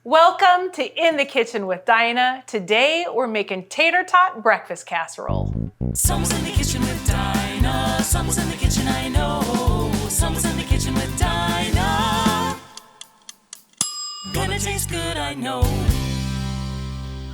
Welcome to In the Kitchen with Dinah. Today we're making tater tot breakfast casserole. Someone's in the kitchen with Dinah. Someone's in the kitchen, I know. Someone's in the kitchen with Dinah. Gonna taste good, I know.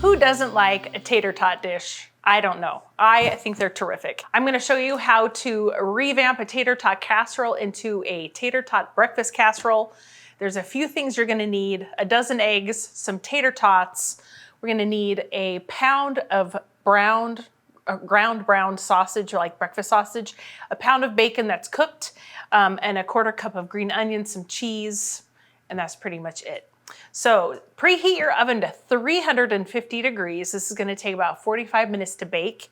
Who doesn't like a tater tot dish? I don't know. I think they're terrific. I'm going to show you how to revamp a tater tot casserole into a tater tot breakfast casserole. There's a few things you're going to need: a dozen eggs, some tater tots. We're going to need a pound of ground brown sausage, or like breakfast sausage, a pound of bacon that's cooked, and a quarter cup of green onions, some cheese, and that's pretty much it. So preheat your oven to 350 degrees. This is going to take about 45 minutes to bake,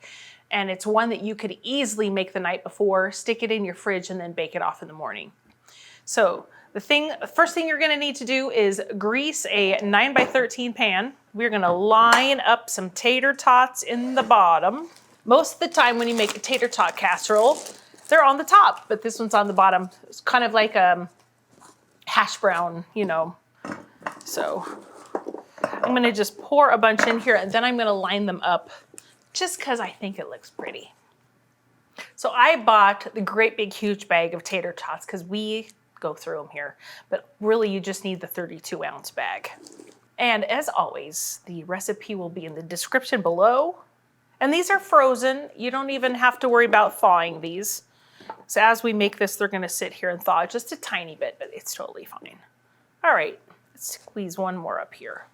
and it's one that you could easily make the night before, stick it in your fridge, and then bake it off in the morning. So the first thing you're going to need to do is grease a 9x13 pan. We're going to line up some tater tots in the bottom. Most of the time when you make a tater tot casserole, they're on the top, but this one's on the bottom. It's kind of like a hash brown, you know. So I'm going to just pour a bunch in here, and then I'm going to line them up just because I think it looks pretty. So I bought the great big huge bag of tater tots because we go through them here, but really you just need the 32-ounce bag. And as always, the recipe will be in the description below. And these are frozen. You don't even have to worry about thawing these. So as we make this, they're going to sit here and thaw just a tiny bit, but it's totally fine. All right, let's squeeze one more up here.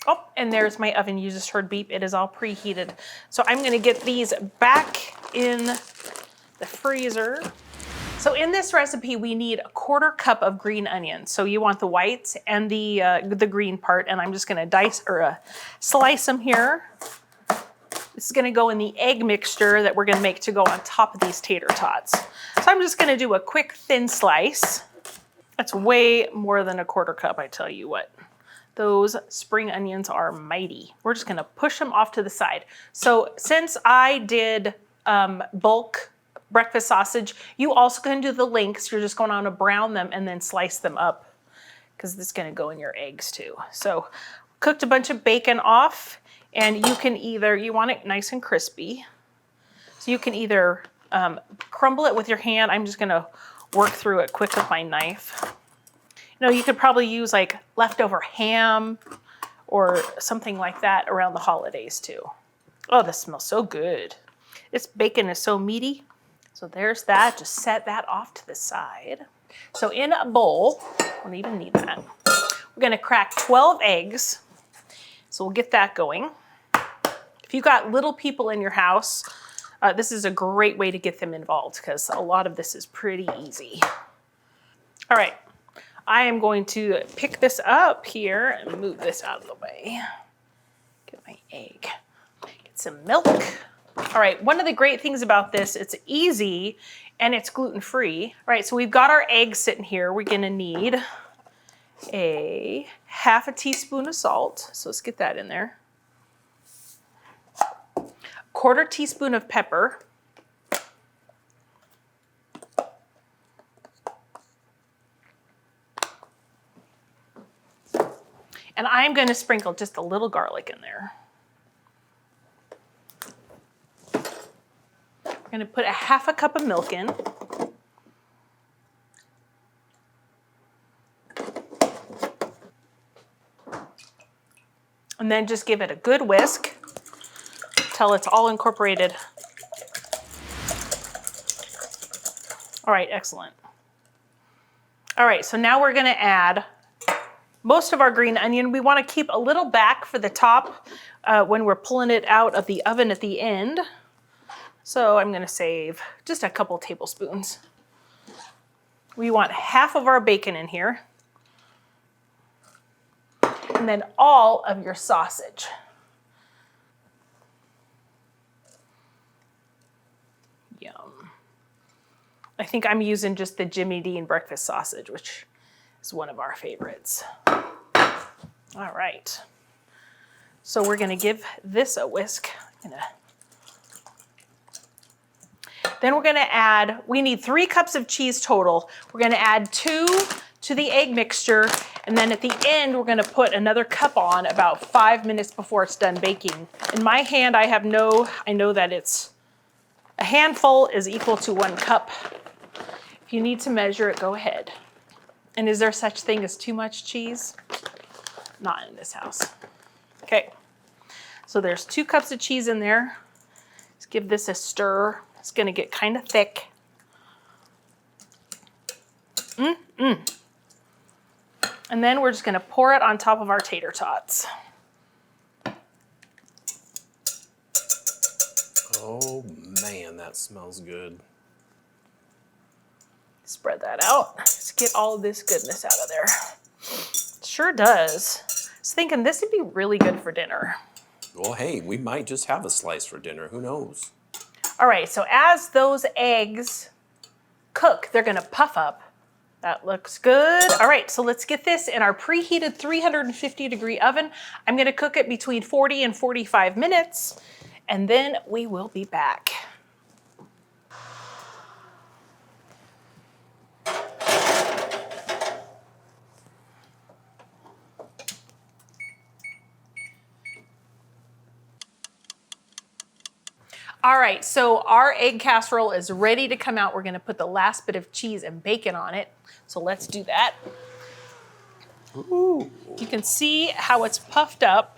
Oh, and there's my oven. You just heard beep. It is all preheated. So I'm going to get these back in the freezer. So in this recipe, we need a quarter cup of green onions. So you want the whites and the green part, and I'm just going to slice them here. This is going to go in the egg mixture that we're going to make to go on top of these tater tots. So I'm just going to do a quick thin slice. That's way more than a quarter cup, I tell you what. Those spring onions are mighty. We're just going to push them off to the side. So since I did bulk breakfast sausage, you also can do the links. You're just going to brown them and then slice them up because this is going to go in your eggs too. So cooked a bunch of bacon off, and you can you want it nice and crispy. So you can either crumble it with your hand. I'm just going to work through it quick with my knife. You know, you could probably use like leftover ham or something like that around the holidays too. Oh, this smells so good. This bacon is so meaty. So there's that. Just set that off to the side. So in a bowl, I don't even need that. We're going to crack 12 eggs. So we'll get that going. If you've got little people in your house, this is a great way to get them involved because a lot of this is pretty easy. All right. I am going to pick this up here and move this out of the way. Get my egg. Get some milk. All right, one of the great things about this, it's easy and it's gluten-free. All right, so we've got our eggs sitting here. We're gonna need a half a teaspoon of salt. So let's get that in there. A quarter teaspoon of pepper. And I'm gonna sprinkle just a little garlic in there. I'm going to put a half a cup of milk in. And then just give it a good whisk till it's all incorporated. All right, excellent. All right, so now we're going to add most of our green onion. We want to keep a little back for the top when we're pulling it out of the oven at the end. So I'm going to save just a couple tablespoons. We want half of our bacon in here. And then all of your sausage. Yum. I think I'm using just the Jimmy Dean breakfast sausage, which is one of our favorites. All right. So we're going to give this a whisk. Then we're going to add, we need 3 cups of cheese total. We're going to add 2 to the egg mixture, And then at the end, we're gonna put another cup on about 5 minutes before it's done baking. In my hand, I know that it's a handful is equal to 1 cup. If you need to measure it, go ahead. And is there such thing as too much cheese? Not in this house. Okay, so there's 2 cups of cheese in there. Let's give this a stir. It's gonna get kind of thick. And then we're just gonna pour it on top of our tater tots. Oh man, that smells good. Spread that out. Let's get all of this goodness out of there. Sure does. I was thinking this would be really good for dinner. Well, hey, we might just have a slice for dinner. Who knows? All right, so as those eggs cook, they're gonna puff up. That looks good. All right, so let's get this in our preheated 350-degree oven. I'm gonna cook it between 40 and 45 minutes, and then we will be back. All right, so our egg casserole is ready to come out. We're gonna put the last bit of cheese and bacon on it. So let's do that. Ooh. You can see how it's puffed up.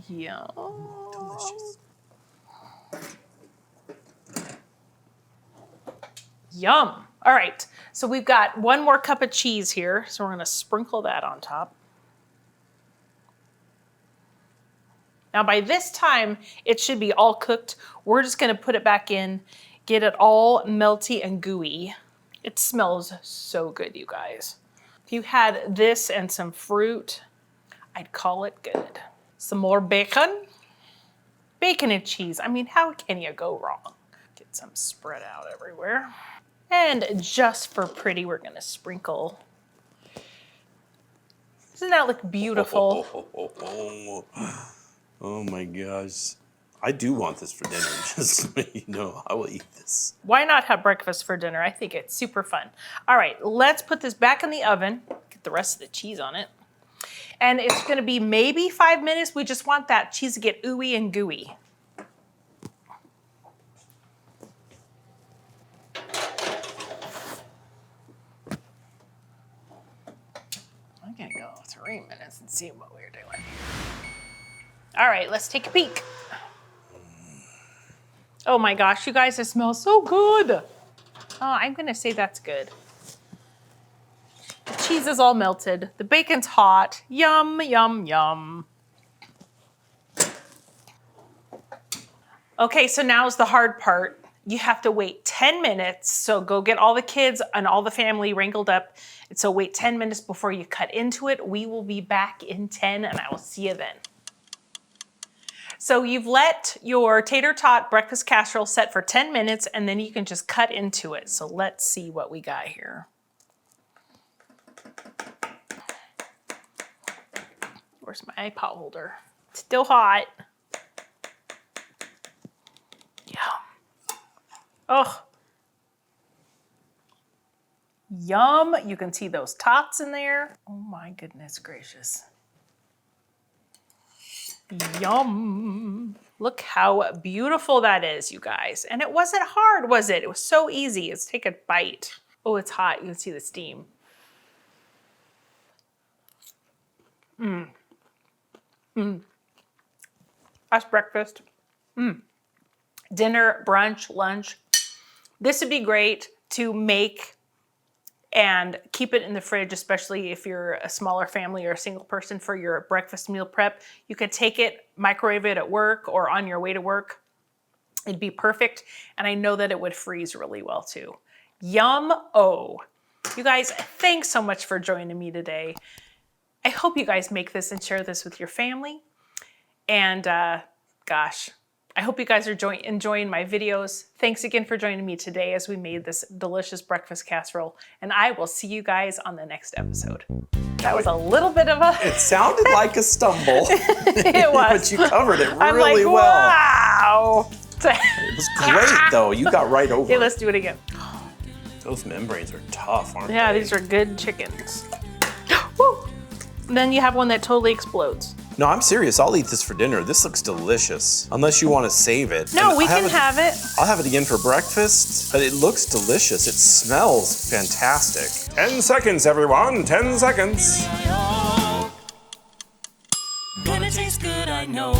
Yum. Delicious. Yum. All right, so we've got 1 more cup of cheese here. So we're gonna sprinkle that on top. Now by this time, it should be all cooked. We're just gonna put it back in, get it all melty and gooey. It smells so good, you guys. If you had this and some fruit, I'd call it good. Some more bacon. Bacon and cheese. I mean, how can you go wrong? Get some spread out everywhere. And just for pretty, we're gonna sprinkle. Doesn't that look beautiful? Oh my gosh. I do want this for dinner, just so you know. I will eat this. Why not have breakfast for dinner? I think it's super fun. All right, let's put this back in the oven. Get the rest of the cheese on it. And it's gonna be maybe 5 minutes. We just want that cheese to get ooey and gooey. I'm gonna go 3 minutes and see what we're doing. All right, let's take a peek. Oh my gosh, you guys, it smells so good. Oh, I'm gonna say that's good. The cheese is all melted. The bacon's hot. Yum, yum, yum. Okay, so now's the hard part. You have to wait 10 minutes. So go get all the kids and all the family wrangled up. And so wait 10 minutes before you cut into it. We will be back in 10 and I will see you then. So you've let your tater tot breakfast casserole set for 10 minutes and then you can just cut into it. So let's see what we got here. Where's my pot holder? It's still hot. Yum. Oh. Yum. You can see those tots in there. Oh my goodness gracious. Yum. Look how beautiful that is, you guys. And it wasn't hard, was it? It was so easy. Let's take a bite. Oh, it's hot. You can see the steam. That's breakfast. Dinner, brunch, lunch. This would be great to make and keep it in the fridge, especially if you're a smaller family or a single person for your breakfast meal prep. You could take it, microwave it at work or on your way to work. It'd be perfect. And I know that it would freeze really well too. Yum-o. You guys, thanks so much for joining me today. I hope you guys make this and share this with your family. And gosh, I hope you guys are enjoying my videos. Thanks again for joining me today as we made this delicious breakfast casserole. And I will see you guys on the next episode. That was a little bit of a... It sounded like a stumble. It was. But you covered it really I'm like, well. wow. It was great though. You got right over Okay, it. let's do it again. Those membranes are tough, aren't they? Yeah, these are good chickens. Then you have one that totally explodes. No, I'm serious. I'll eat this for dinner. This looks delicious. Unless you want to save it. No, And we can have it. I'll have it again for breakfast, but it looks delicious. It smells fantastic. 10 seconds, everyone. 10 seconds. Gonna taste good, I know.